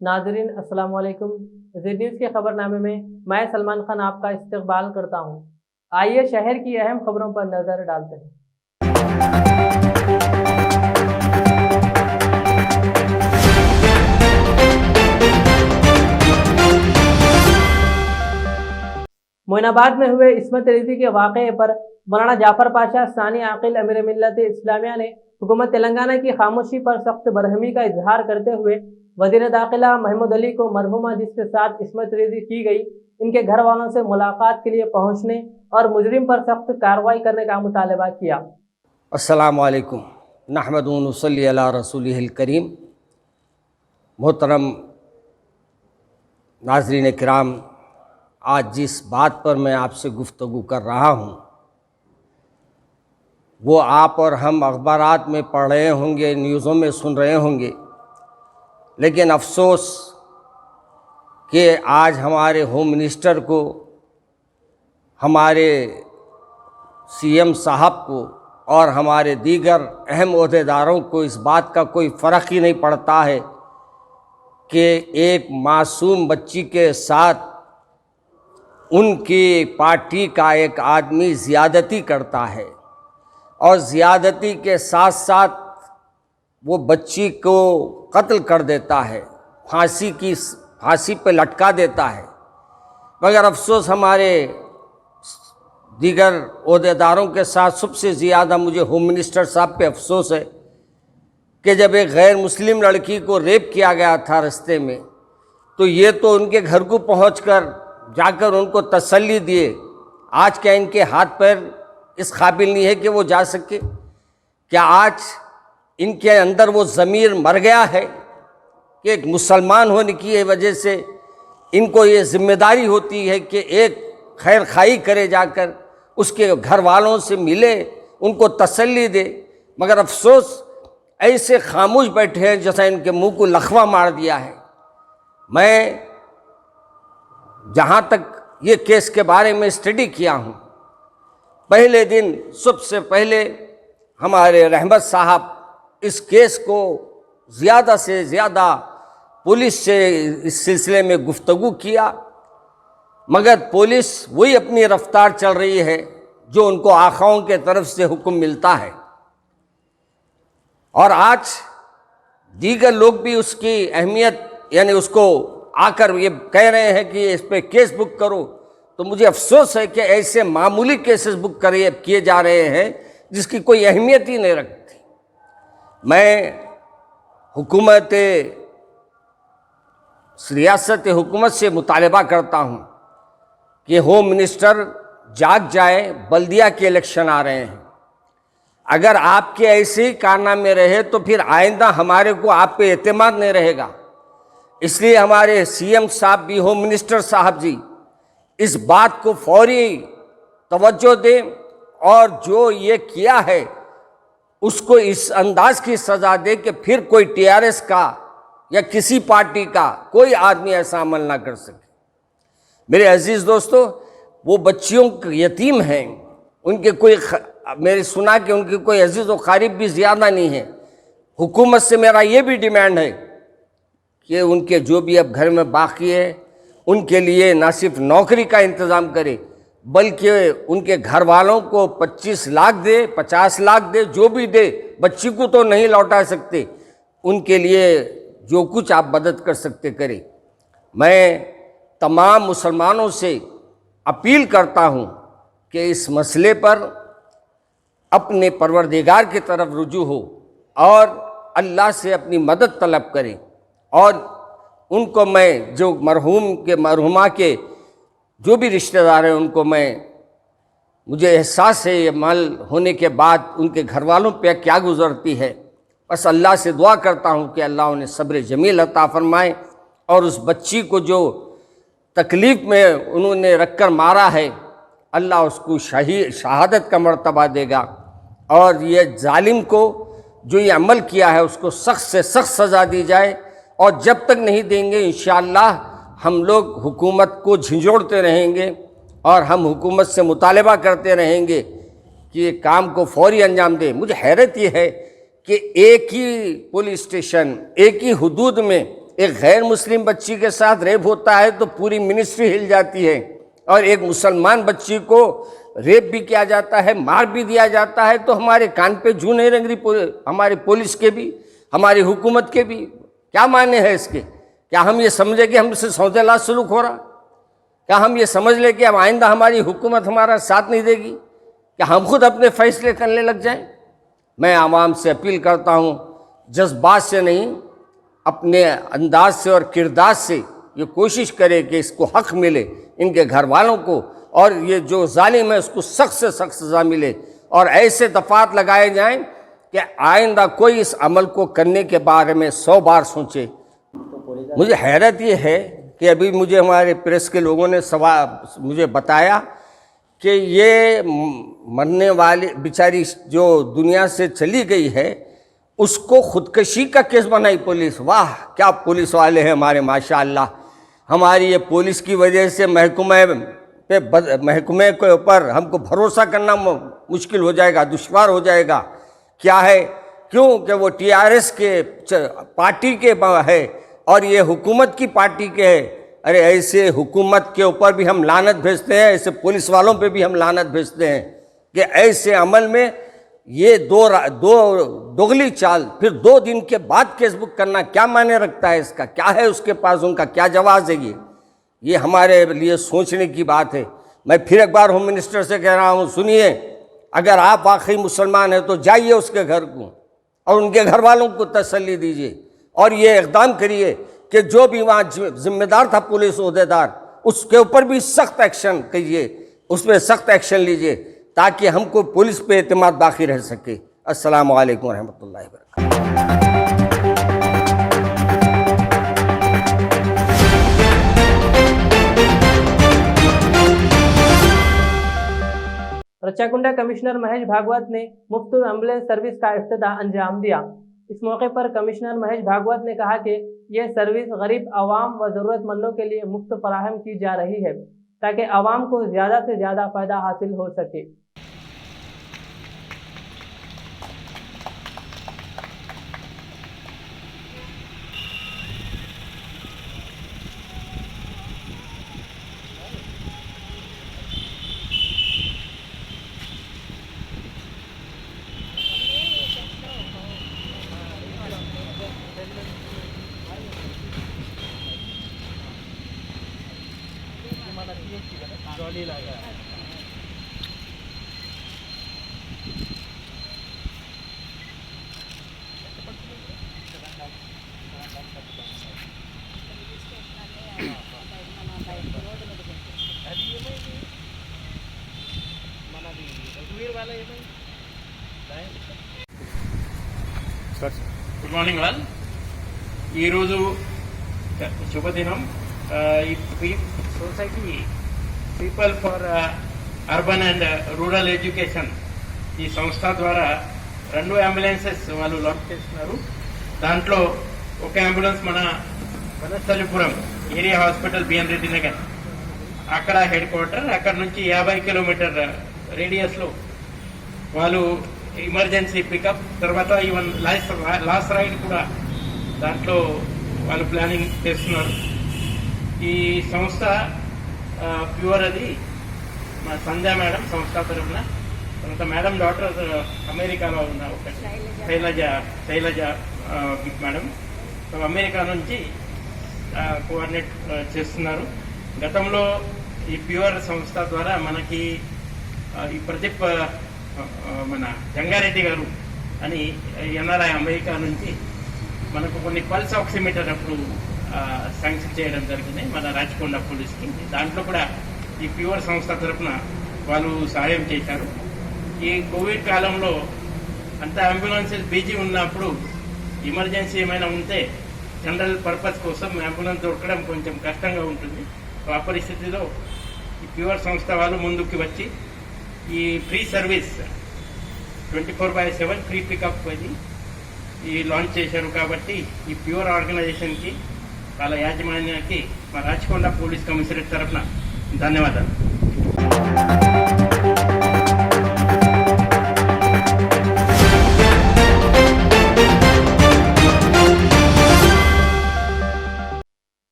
नाजरीन अस्सलाम वालेकुम। ज़ेड न्यूज़ के खबरनामे में मैं सलमान खान आपका इस्तकबाल करता हूँ। आइए शहर की अहम खबरों पर नज़र डालते हैं। मोइनाबाद में हुए इस्मत रेज़ी के वाक़े पर मौलाना जाफर पाशा सानी आकिल अमीर मिल्लत इस्लामिया ने हुकूमत तेलंगाना की खामोशी पर सख्त बरहमी का इजहार करते हुए वज़ीर दाखिला महमूद अली को मरहुमा जिसके साथ इस्मत रेज़ी की गई इनके घर वालों से मुलाकात के लिए पहुंचने और मुजरिम पर सख्त कार्रवाई करने का मुतालबा किया। अस्सलामु अलैकुम नहमदुहु व नसल्ली अला रसूलिहिल करीम। मोहतरम नाज़रीन किराम, आज जिस बात पर मैं आपसे गुफ्तगू कर रहा हूँ वो आप और हम अखबारात में पढ़ रहे होंगे, न्यूज़ों में सुन रहे होंगे, लेकिन अफसोस कि आज हमारे होम मिनिस्टर को, हमारे सीएम साहब को और हमारे दीगर अहम ओहदेदारों को इस बात का कोई फ़र्क ही नहीं पड़ता है कि एक मासूम बच्ची के साथ उनकी पार्टी का एक आदमी ज़्यादती करता है और ज़्यादती के साथ साथ वो बच्ची को कत्ल कर देता है, फांसी पे लटका देता है। मगर अफसोस हमारे दीगर ओहदेदारों के साथ सबसे ज़्यादा मुझे होम मिनिस्टर साहब पे अफसोस है कि जब एक गैर मुस्लिम लड़की को रेप किया गया था रास्ते में, तो ये तो उनके घर को पहुंचकर जाकर उनको तसल्ली दिए। आज क्या इनके हाथ पैर इस काबिल नहीं है कि वो जा सके? क्या आज इनके अंदर वो ज़मीर मर गया है कि एक मुसलमान होने की वजह से इनको ये जिम्मेदारी होती है कि एक खैर खाई करे, जाकर उसके घर वालों से मिले, उनको तसल्ली दे। मगर अफसोस ऐसे खामोश बैठे हैं जैसा इनके मुंह को लखवा मार दिया है। मैं जहाँ तक ये केस के बारे में स्टडी किया हूँ, पहले दिन सबसे पहले हमारे रहमत साहब इस केस को ज़्यादा से ज़्यादा पुलिस से इस सिलसिले में गुफ्तगू किया, मगर पुलिस वही अपनी रफ्तार चल रही है जो उनको आखाओं के तरफ से हुक्म मिलता है। और आज दीगर लोग भी उसकी अहमियत यानी उसको आकर ये कह रहे हैं कि इस पे केस बुक करो, तो मुझे अफसोस है कि ऐसे मामूली केसेस बुक किए जा रहे हैं जिसकी कोई अहमियत ही नहीं रखती। मैं हुकूमत रियासत हुकूमत से मुतालबा करता हूँ कि होम मिनिस्टर जाग जाए, बल्दिया के इलेक्शन आ रहे हैं। अगर आपके ऐसे ही कारनामे रहे तो फिर आइंदा हमारे को आप पे एतमाद नहीं रहेगा। इसलिए हमारे सीएम साहब भी, होम मिनिस्टर साहब जी, इस बात को फौरी तवज्जो दें और जो ये किया है उसको इस अंदाज की सज़ा दे कि फिर कोई टीआरएस का या किसी पार्टी का कोई आदमी ऐसा अमल ना कर सके। मेरे अजीज़ दोस्तों, वो बच्चियों यतीम हैं, उनके कोई मेरे सुना कि उनके कोई अजीज़ व क़रीब भी ज़्यादा नहीं है। हुकूमत से मेरा ये भी डिमांड है कि उनके जो भी अब घर में बाकी है उनके लिए ना सिर्फ नौकरी का इंतज़ाम करे, बल्कि उनके घर वालों को 25 लाख दे, 50 लाख दे, जो भी दे। बच्ची को तो नहीं लौटा सकते, उनके लिए जो कुछ आप मदद कर सकते करें। मैं तमाम मुसलमानों से अपील करता हूँ कि इस मसले पर अपने परवरदिगार की तरफ रुजू हो और अल्लाह से अपनी मदद तलब करें। और उनको मैं जो मरहुमा के जो भी रिश्तेदार हैं उनको मुझे एहसास है ये माल होने के बाद उनके घर वालों पे क्या गुज़रती है। बस अल्लाह से दुआ करता हूँ कि अल्लाह उन्हें सब्र जमील अता फरमाए और उस बच्ची को जो तकलीफ़ में उन्होंने रखकर मारा है, अल्लाह उसको शहादत का मर्तबा देगा। और ये जालिम को जो ये अमल किया है उसको सख्त से सख्त सज़ा दी जाए। और जब तक नहीं देंगे इंशाअल्लाह हम लोग हुकूमत को झिंझोड़ते रहेंगे और हम हुकूमत से मुतालबा करते रहेंगे कि ये काम को फौरी अंजाम दे। मुझे हैरत ये है कि एक ही पुलिस स्टेशन, एक ही हुदूद में एक गैर मुस्लिम बच्ची के साथ रेप होता है तो पूरी मिनिस्ट्री हिल जाती है, और एक मुसलमान बच्ची को रेप भी किया जाता है, मार भी दिया जाता है, तो हमारे कान पे जू नहीं रंग रही, हमारे पुलिस के भी, हमारी हुकूमत के भी। क्या माने हैं इसके? क्या हम ये समझे कि हमसे सौदेला सलूक हो रहा? क्या हम ये समझ ले कि अब आइंदा हमारी हुकूमत हमारा साथ नहीं देगी? क्या हम खुद अपने फैसले करने लग जाएं? मैं आवाम से अपील करता हूँ, जज्बात से नहीं, अपने अंदाज से और किरदार से ये कोशिश करे कि इसको हक मिले, इनके घर वालों को, और ये जो जालिम है उसको सख्त से सख्त सज़ा मिले, और ऐसे दफात लगाए जाएं कि आइंदा कोई इस अमल को करने के बारे में 100 बार सोचे। मुझे हैरत ये है कि अभी मुझे हमारे प्रेस के लोगों ने मुझे बताया कि ये मरने वाली बेचारी जो दुनिया से चली गई है उसको खुदकशी का केस बनाई पुलिस। वाह, क्या पुलिस वाले हैं हमारे, माशाअल्लाह। हमारी ये पुलिस की वजह से महकमे के ऊपर हमको भरोसा करना मुश्किल हो जाएगा, दुश्वार हो जाएगा। क्या है? क्यों कि वो टीआरएस के पार्टी के है और ये हुकूमत की पार्टी के है। अरे ऐसे हुकूमत के ऊपर भी हम लानत भेजते हैं, ऐसे पुलिस वालों पे भी हम लानत भेजते हैं कि ऐसे अमल में ये दो दोगली चाल, फिर 2 दिन के बाद केस बुक करना क्या मायने रखता है? इसका क्या है उसके पास, उनका क्या जवाब है? ये हमारे लिए सोचने की बात है। मैं फिर एक बार होम मिनिस्टर से कह रहा हूँ, सुनिए, अगर आप वाकई मुसलमान हैं तो जाइए उसके घर को और उनके घर वालों को तसल्ली दीजिए, और ये इक़दाम करिए कि जो भी वहाँ जिम्मेदार था पुलिस ओहदेदार, उसके ऊपर भी सख्त एक्शन कीजिए, उस पर सख्त एक्शन लीजिए, ताकि हमको पुलिस पे एतमाद बाकी रह सके। अस्सलामु अलैकुम रहमतुल्लाहि व बरकातहू। रच्चाकुंडा कमिश्नर महेश भागवत ने मुफ्त एम्बुलेंस सर्विस का इफ्तिताह अंजाम दिया। इस मौके पर कमिश्नर महेश भागवत ने कहा कि यह सर्विस गरीब आवाम व ज़रूरतमंदों के लिए मुफ्त फराहम की जा रही है ताकि आवाम को ज़्यादा से ज़्यादा फ़ायदा हासिल हो सके। Good morning all. ఈరోజు శుభదినం. ఈ society people for urban and rural education ఈ సంస్థ ద్వారా 2 అంబులెన్సెస్ వాళ్ళు లాంచ్ చేస్తున్నారు. దాంట్లో ఒక అంబులెన్స్ మన Vanasthalipuram area hospital BN Reddy Nagar అక్కడ హెడ్ క్వార్టర్, అక్కడ నుంచి 50 కిలోమీటర్ రేడియస్ లో వాళ్ళు ఎమర్జెన్సీ పికప్, తర్వాత ఈవెన్ లాస్ట్ రైడ్ కూడా దాంట్లో వాళ్ళు ప్లానింగ్ చేస్తున్నారు. ఈ సంస్థ ప్యూర్ అది మా సంధ్య మేడం సంస్థ తరఫున, తర్వాత మేడం డాక్టర్ అమెరికాలో ఉన్న ఒక శైలజ మేడం అమెరికా నుంచి కోఆర్డినేట్ చేస్తున్నారు. గతంలో ఈ ప్యూర్ సంస్థ ద్వారా మనకి ఈ ప్రదీప్ మన జంగారెడ్డి గారు అని ఎన్ఆర్ఐ అమెరికా నుంచి మనకు కొన్ని పల్స్ ఆక్సిమీటర్ అప్పుడు శాంక్షన్ చేయడం జరిగింది మన రాచకొండ పోలీస్కి. దాంట్లో కూడా ఈ ప్యూర్ సంస్థ తరఫున వాళ్ళు సహాయం చేశారు. ఈ కోవిడ్ కాలంలో అంత అంబులెన్సెస్ బిజీ ఉన్నప్పుడు ఎమర్జెన్సీ ఏమైనా ఉంటే జనరల్ పర్పస్ కోసం అంబులెన్స్ దొరకడం కొంచెం కష్టంగా ఉంటుంది. ఆ పరిస్థితిలో ఈ ప్యూర్ సంస్థ వాళ్ళు ముందుకు వచ్చి ఈ ఫ్రీ సర్వీస్ 24/7 ఫ్రీ పికప్ అది ఈ లాంచ్ చేశారు. కాబట్టి ఈ ప్యూర్ ఆర్గనైజేషన్కి వాళ్ళ యాజమాన్యానికి మా రాచకొండ పోలీస్ కమిషనరేట్ తరఫున ధన్యవాదాలు.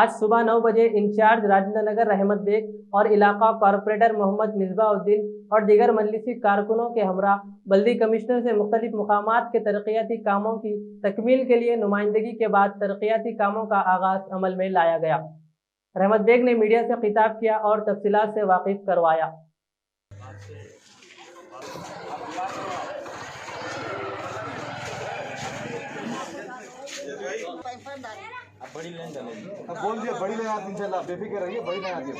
आज सुबह 9 बजे इंचार्ज राजेंद्र नगर रहमत बेग और इलाका कॉरपोरेटर मोहम्मद मिसबाउद्दीन और दीगर मजलिसी कारकुनों के हमरा बल्दी कमिश्नर से मुख्तलिफ मुकामात के तरक्याती कामों की तकमील के लिए नुमाइंदगी के बाद तरक्याती कामों का आगाज अमल में लाया गया। रहमत बेग ने मीडिया से खिताब किया और तफसीलात से वाकिफ करवाया। बड़ी लाइन डालेंगे। अब बोल दिया बड़ी लाइन आती इंशाल्लाह, बेफिक्र रहिए, बड़ी लाइन आती है।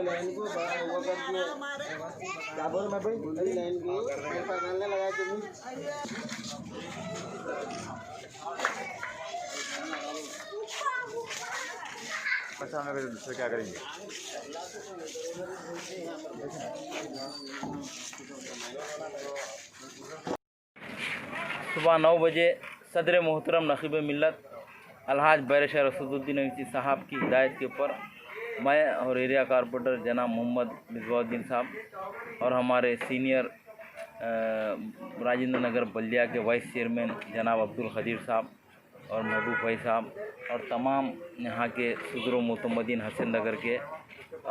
लाइन को वो कर दिया क्या बोल मैं भाई बड़ी लाइन को डालने लगा के अच्छा मैं दूसरे क्या करेंगे। सुबह 9 बजे सदर मोहतरम नकीब मिल्लत अलहाज बैरशाह रसूलुद्दीन अवीसी साहब की हिदायत के ऊपर मैं और एरिया कारपोरेटर जनाब मोहम्मद मिसबाउद्दीन साहब और हमारे सीनियर राजेंद्र नगर बल्दिया के वाइस चेयरमैन जनाब अब्दुल खदीर साहब और महबूब भाई साहब और तमाम यहाँ के सदर मोतमदीन हसन नगर के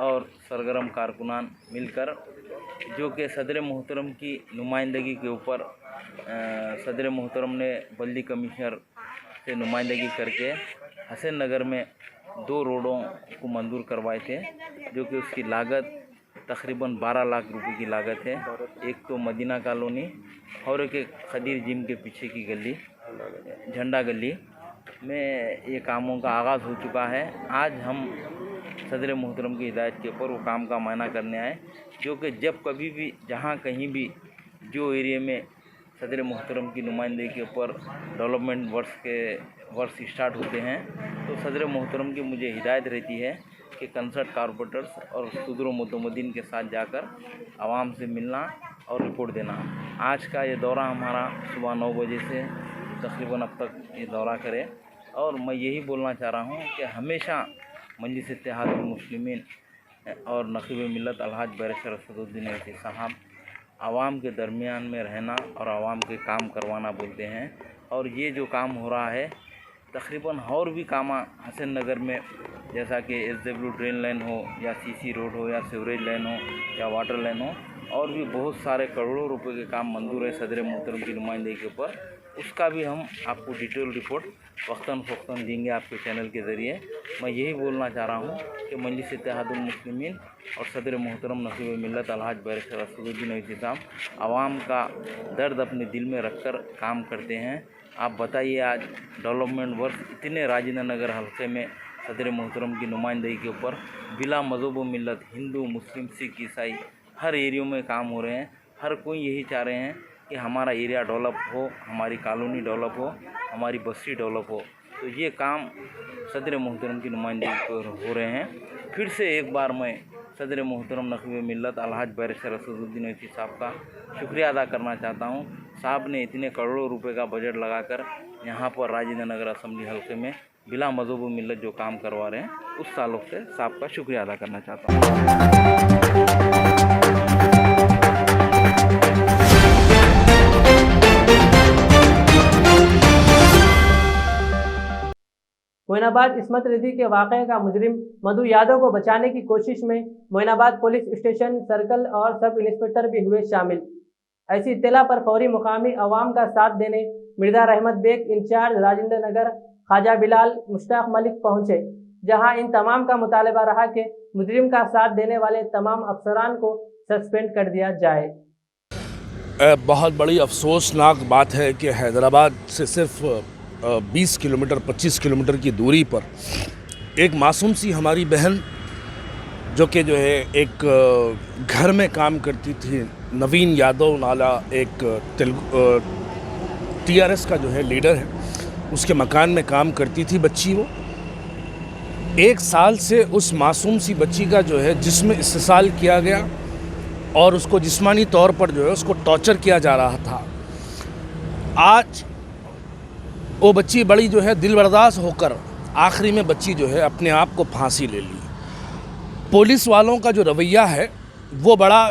और सरगर्म कारकुनान मिलकर जो कि सदर मोहतरम की नुमाइंदगी के ऊपर सदर मोहतरम ने बल्दी कमिश्नर से नुमाइंदगी करके हसन नगर में 2 रोडों को मंजूर करवाए थे, जो कि उसकी लागत तकरीबन 12 लाख रुपए की लागत है। एक तो मदीना कॉलोनी और एक खदीर जिम के पीछे की गली झंडा गली में ये कामों का आगाज़ हो चुका है। आज हम सदर मोहतरम की हिदायत के ऊपर वो काम का मायना करने आए, जो कि जब कभी भी जहाँ कहीं भी जो एरिया में सदर मोहतरम की नुमाइंदगी के ऊपर डेवलपमेंट वर्ष स्टार्ट होते हैं तो सदर मोहतरम की मुझे हिदायत रहती है कि कंसर्ट कारपोरेटर्स और सदर मोतमदीन के साथ जाकर आवाम से मिलना और रिपोर्ट देना। आज का ये दौरा हमारा सुबह 9 बजे से तकरीबन अब तक ये दौरा करे और मैं यही बोलना चाह रहा हूँ कि हमेशा मजलिस इत्तेहादुल मुस्लिमीन और नकीब मिल्लत अलहाज बैरशाह रसूलुद्दीन अवीसी साहब आवाम के दरमियान में रहना और आवाम के काम करवाना बोलते हैं। और ये जो काम हो रहा है तकरीबन और भी काम हसन नगर में जैसा कि SW ड्रेन लाइन हो या CC रोड हो या सीवरेज लाइन हो या वाटर लाइन हो, और भी बहुत सारे करोड़ों रुपए के काम मंजूर है सदर मोहतरम की नुमाइंदगी के ऊपर। उसका भी हम आपको डिटेल रिपोर्ट वक्तन फ़ौक्तन देंगे आपके चैनल के ज़रिए। मैं यही बोलना चाह रहा हूँ कि मजलिस इत्तेहादुल मुस्लिमीन और सदर मोहतरम नकीब मिल्लत अलहाज बैरशाह रसूलुद्दीन अवीसी साहब आवाम का दर्द अपने दिल में रखकर काम करते हैं। आप बताइए, आज डेवलपमेंट वर्क इतने राजेंद्र नगर हल्के में सदर मोहतरम की नुमाइंदगी के ऊपर बिला मज़हब व मिल्लत हिंदू मुस्लिम सिख ईसाई हर एरियो में काम हो रहे हैं। हर कोई यही चाह रहे हैं कि हमारा एरिया डेवलप हो, हमारी कॉलोनी डेवलप हो, हमारी बस्ती डेवलप हो। तो ये काम सदर मोहतरम की नुमाइंदगी पर हो रहे हैं। फिर से एक बार मैं सदर मोहतरम नकीब मिल्लत अलहाज बैरशाह रसूलुद्दीन अवीसी साहब का शुक्रिया अदा करना चाहता हूँ। साहब ने इतने करोड़ों रुपए का बजट लगाकर यहाँ पर राजेंद्र नगर असम्बली हल्के में बिला मज़हब मिल्लत जो काम करवा रहे हैं, उस ताल्लुक़ से साहब का शुक्रिया अदा करना चाहता हूँ। मोइनाबाद इस्मत रिजी के वाक़े का मुजरिम मधु यादव को बचाने की कोशिश में मोइनाबाद पुलिस स्टेशन सर्कल और सब इंस्पेक्टर भी हुए शामिल। ऐसी इत्तला पर फौरी मुकामी अवाम का साथ देने मिर्जा रहमत बेग इंचार्ज राजेंद्र नगर ख्वाजा बिलाल मुश्ताक मलिक पहुंचे, जहां इन तमाम का मुतालबा रहा कि मुजरिम का साथ देने वाले तमाम अफसरान को सस्पेंड कर दिया जाए। बहुत बड़ी अफसोसनाक बात है कि हैदराबाद से सिर्फ 20 किलोमीटर 25 किलोमीटर की दूरी पर एक मासूम सी हमारी बहन जो कि जो है एक घर में काम करती थी, नवीन यादव नाला एक TRS का जो है लीडर है, उसके मकान में काम करती थी बच्ची। वो 1 साल से उस मासूम सी बच्ची का जो है जिस्म इस्तेसाल किया गया और उसको जिस्मानी तौर पर जो है उसको टॉर्चर किया जा रहा था। आज वो बच्ची बड़ी जो है दिल बर्दाश्त होकर आखिरी में बच्ची जो है अपने आप को फांसी ले ली। पुलिस वालों का जो रवैया है वो बड़ा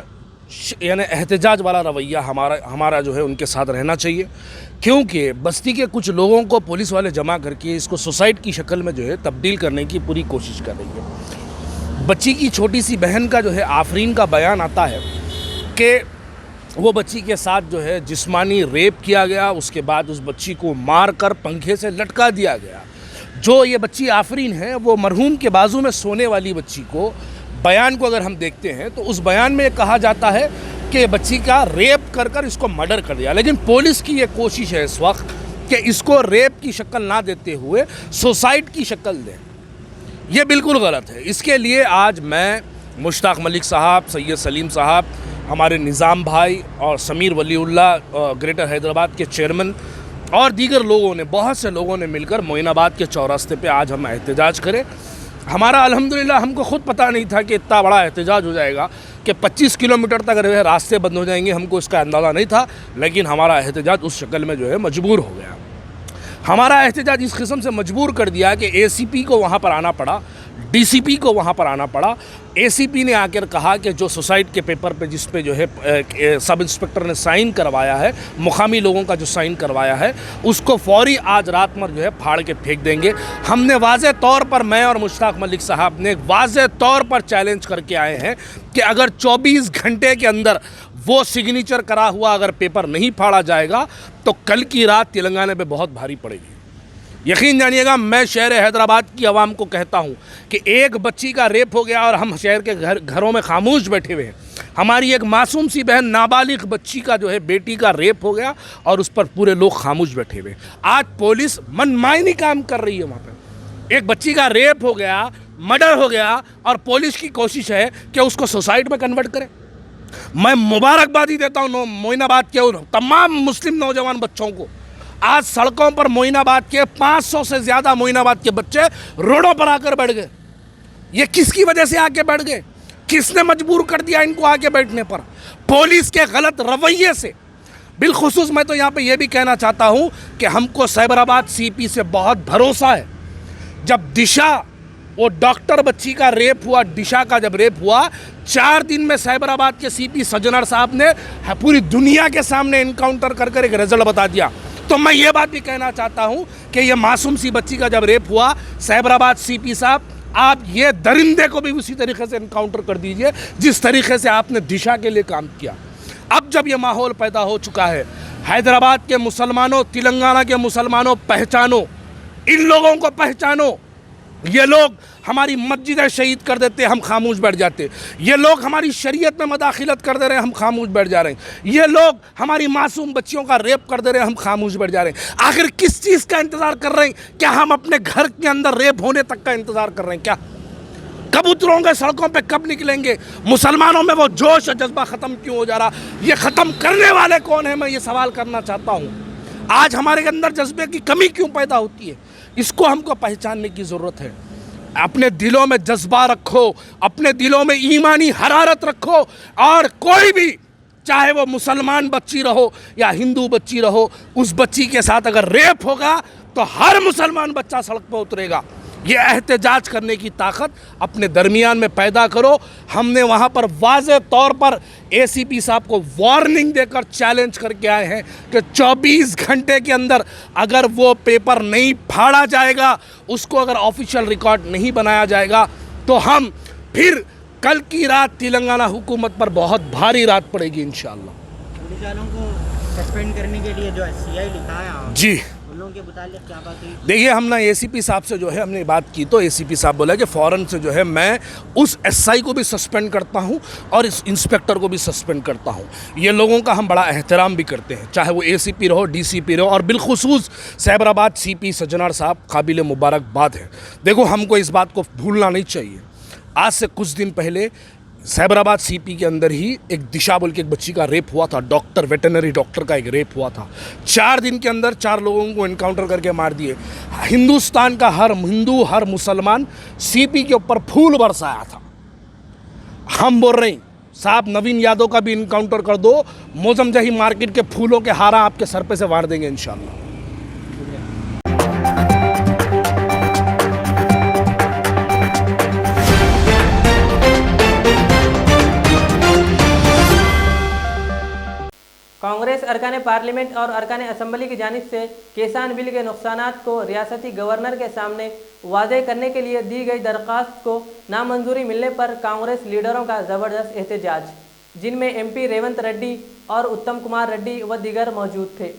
यानी एहतजाज वाला रवैया हमारा जो है उनके साथ रहना चाहिए, क्योंकि बस्ती के कुछ लोगों को पुलिस वाले जमा करके इसको सुसाइड की शक्ल में जो है तब्दील करने की पूरी कोशिश कर रही है। बच्ची की छोटी सी बहन का जो है आफरीन का बयान आता है कि वो बच्ची के साथ जो है जिस्मानी रेप किया गया, उसके बाद उस बच्ची को मार कर पंखे से लटका दिया गया। जो ये बच्ची आफरीन है वो मरहूम के बाजू में सोने वाली बच्ची को, बयान को अगर हम देखते हैं तो उस बयान में कहा जाता है कि बच्ची का रेप कर इसको मर्डर कर दिया। लेकिन पुलिस की ये कोशिश है इस वक्त कि इसको रेप की शक्ल ना देते हुए सुसाइड की शक्ल दें। ये बिल्कुल गलत है। इसके लिए आज मैं मुश्ताक मलिक साहब, सैयद सलीम साहब, हमारे निज़ाम भाई और समीर वलीउल्लाह ग्रेटर हैदराबाद के चेयरमैन और दीगर लोगों ने, बहुत से लोगों ने मिलकर मोइनाबाद के चौरास्ते पे आज हम एहतजाज करें। हमारा अल्हम्दुलिल्लाह हमको ख़ुद पता नहीं था कि इतना बड़ा एहतजाज हो जाएगा कि 25 किलोमीटर तक जो है रास्ते बंद हो जाएंगे, हमको इसका अंदाज़ा नहीं था। लेकिन हमारा एहतजाज उस शक्ल में जो है मजबूर हो गया। हमारा एहतजाज इस किस्म से मजबूर कर दिया कि ACP को वहाँ पर आना पड़ा, DCP को वहाँ पर आना पड़ा। ACP ने आकर कहा कि जो सुसाइड के पेपर पे जिस पे जो है सब इंस्पेक्टर ने साइन करवाया है, मुकामी लोगों का जो साइन करवाया है, उसको फौरी आज रात में जो है फाड़ के फेंक देंगे। हमने वाज़े तौर पर, मैं और मुश्ताक मलिक साहब ने वाज़े तौर पर चैलेंज करके आए हैं कि अगर 24 घंटे के अंदर वो सिग्नेचर करा हुआ अगर पेपर नहीं फाड़ा जाएगा तो कल की रात तेलंगाना पे बहुत भारी पड़ेगी। यकीन जानिएगा, मैं शहर हैदराबाद की आवाम को कहता हूँ कि एक बच्ची का रेप हो गया और हम शहर के घरों में खामोश बैठे हुए हैं। हमारी एक मासूम सी बहन, नाबालिग बच्ची का जो है बेटी का रेप हो गया और उस पर पूरे लोग खामोश बैठे हुए। आज पुलिस मनमानी काम कर रही है। वहाँ पर एक बच्ची का रेप हो गया, मर्डर हो गया और पुलिस की कोशिश है कि उसको सुसाइड में कन्वर्ट करे। मैं मुबारकबादी देता हूँ मोइनाबाद के तमाम मुस्लिम नौजवान बच्चों को। आज सड़कों पर मोइनाबाद के 500 से ज़्यादा मोइनाबाद के बच्चे रोडों पर आकर बैठ गए। ये किसकी वजह से आके बैठ गए? किसने मजबूर कर दिया इनको आके बैठने पर? पुलिस के गलत रवैये से। बिलखुसूस मैं तो यहाँ पे ये भी कहना चाहता हूँ कि हमको साइबराबाद CP से बहुत भरोसा है। जब दिशा, वो डॉक्टर बच्ची का रेप हुआ, दिशा का जब रेप हुआ, 4 दिन में साइबराबाद के CP सज्जनर साहब ने पूरी दुनिया के सामने इनकाउंटर कर एक रिजल्ट बता दिया। तो मैं ये बात भी कहना चाहता हूँ कि ये मासूम सी बच्ची का जब रेप हुआ, साइबराबाद CP साहब, आप ये दरिंदे को भी उसी तरीके से इनकाउंटर कर दीजिए जिस तरीके से आपने दिशा के लिए काम किया। अब जब ये माहौल पैदा हो चुका है, हैदराबाद के मुसलमानों, तेलंगाना के मुसलमानों, पहचानो, इन लोगों को पहचानो। ये लोग हमारी मस्जिदें शहीद कर देते, हम खामोश बैठ जाते। ये लोग हमारी शरीयत में मदाखिलत कर दे रहे हैं, हम खामोश बैठ जा रहे हैं। ये लोग हमारी मासूम बच्चियों का रेप कर दे रहे हैं, हम खामोश बैठ जा रहे हैं। आखिर किस चीज़ का इंतज़ार कर रहे हैं? क्या हम अपने घर के अंदर रेप होने तक का इंतज़ार कर रहे हैं? क्या कब उतरोगे सड़कों पे, कब निकलेंगे? मुसलमानों में वो जोश और जज्बा ख़त्म क्यों हो जा रहा? ये ख़त्म करने वाले कौन है? मैं ये सवाल करना चाहता हूँ। आज हमारे अंदर जज्बे की कमी क्यों पैदा होती है? इसको हमको पहचानने की ज़रूरत है। अपने दिलों में जज्बा रखो, अपने दिलों में ईमानी हरारत रखो, और कोई भी, चाहे वो मुसलमान बच्ची रहो या हिंदू बच्ची रहो, उस बच्ची के साथ अगर रेप होगा तो हर मुसलमान बच्चा सड़क पर उतरेगा। ये एहतजाज करने की ताकत अपने दरमियान में पैदा करो। हमने वहाँ पर वाज़े तौर पर ACP साहब को वार्निंग देकर चैलेंज करके आए हैं कि 24 घंटे के अंदर अगर वो पेपर नहीं फाड़ा जाएगा, उसको अगर ऑफिशियल रिकॉर्ड नहीं बनाया जाएगा, तो हम फिर कल की रात तेलंगाना हुकूमत पर बहुत भारी रात पड़ेगी इंशाअल्लाह। पुलिस वालों को सस्पेंड करने के लिए जो CI लिखा है, जी, के मुतालिक क्या बात हुई? देखिए, हमने ACP साहब से जो है हमने बात की तो ACP साहब बोला कि फ़ौरन से जो है मैं उस SI को भी सस्पेंड करता हूं और इस इंस्पेक्टर को भी सस्पेंड करता हूं। ये लोगों का हम बड़ा एहतराम भी करते हैं, चाहे वो ACP रहो, DCP रहो, और बिलखुसूस साइबराबाद CP सज्जनार साहब काबिल मुबारकबाद है। देखो, हमको इस बात को भूलना नहीं चाहिए। आज से कुछ दिन पहले साइबराबाद CP के अंदर ही एक दिशा बोल के एक बच्ची का रेप हुआ था, डॉक्टर, वेटरनरी डॉक्टर का एक रेप हुआ था। 4 दिन के अंदर 4 लोगों को इनकाउंटर करके मार दिए। हिंदुस्तान का हर हिंदू, हर मुसलमान CP के ऊपर फूल बरसाया था। हम बोल रहे हैं, साहब नवीन यादव का भी इनकाउंटर कर दो, मोजमजही मार्केट के फूलों के हारा आपके सर पे से वार देंगे इंशाअल्लाह। कांग्रेस अरकान पार्लियामेंट और अरकान असम्बली की जानिब से किसान बिल के नुकसानात को रियासती गवर्नर के सामने वाज़ेह करने के लिए दी गई दरख्वास्त को नामंजूरी मिलने पर कांग्रेस लीडरों का ज़बरदस्त एहतजाज, जिनमें MP रेवंत रेड्डी और उत्तम कुमार रेड्डी व दीगर मौजूद थे।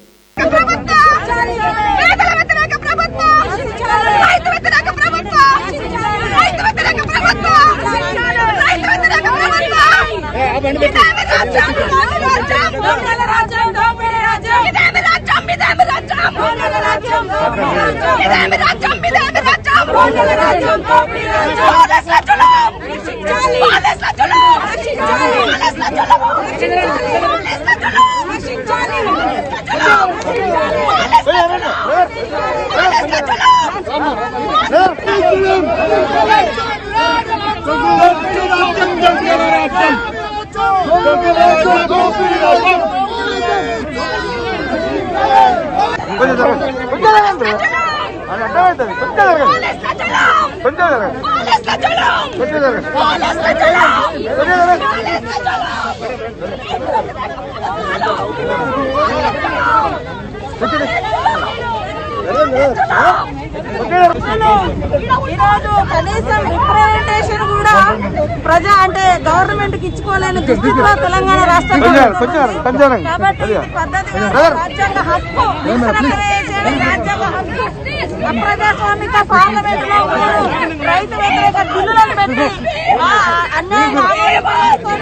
ఈరోజు కనీసం రిప్రజెంటేషన్ కూడా ప్రజా అంటే గవర్నమెంట్ కి ఇచ్చుకోలేని దుస్థితిలో తెలంగాణ రాష్ట్రం కాబట్టి ఇది పద్ధతి కాదు. రాజ్యాంగ హక్కు రాజ్యాంగ హక్కు అప్రజాస్వామిక పార్లమెంట్ లో రైతు వ్యతిరేక బిల్లులను పెట్టి అన్యాయం లేకుండా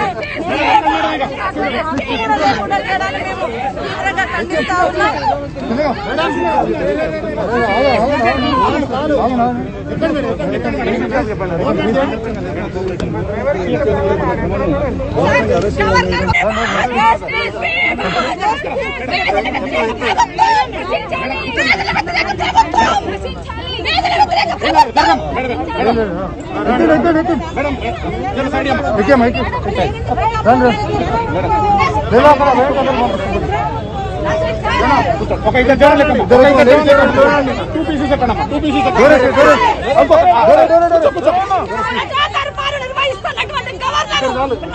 చేయడానికి మేము తీవ్రంగా ఖండిస్తా ఉన్నాం.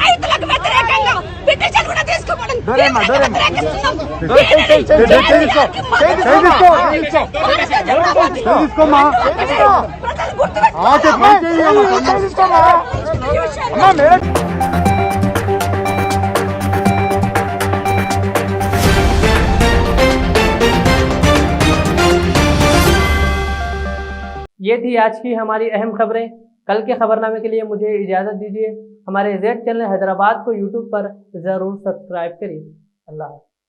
రైతులకు వ్యతిరేకంగా పిటిషన్ కూడా తీసుకోవడం ये थी आज की हमारी अहम खबरें। कल के खबरनामे के लिए मुझे इजाज़त दीजिए। हमारे Z चैनल हैदराबाद को YouTube पर ज़रूर सब्सक्राइब करिए। अल्लाह।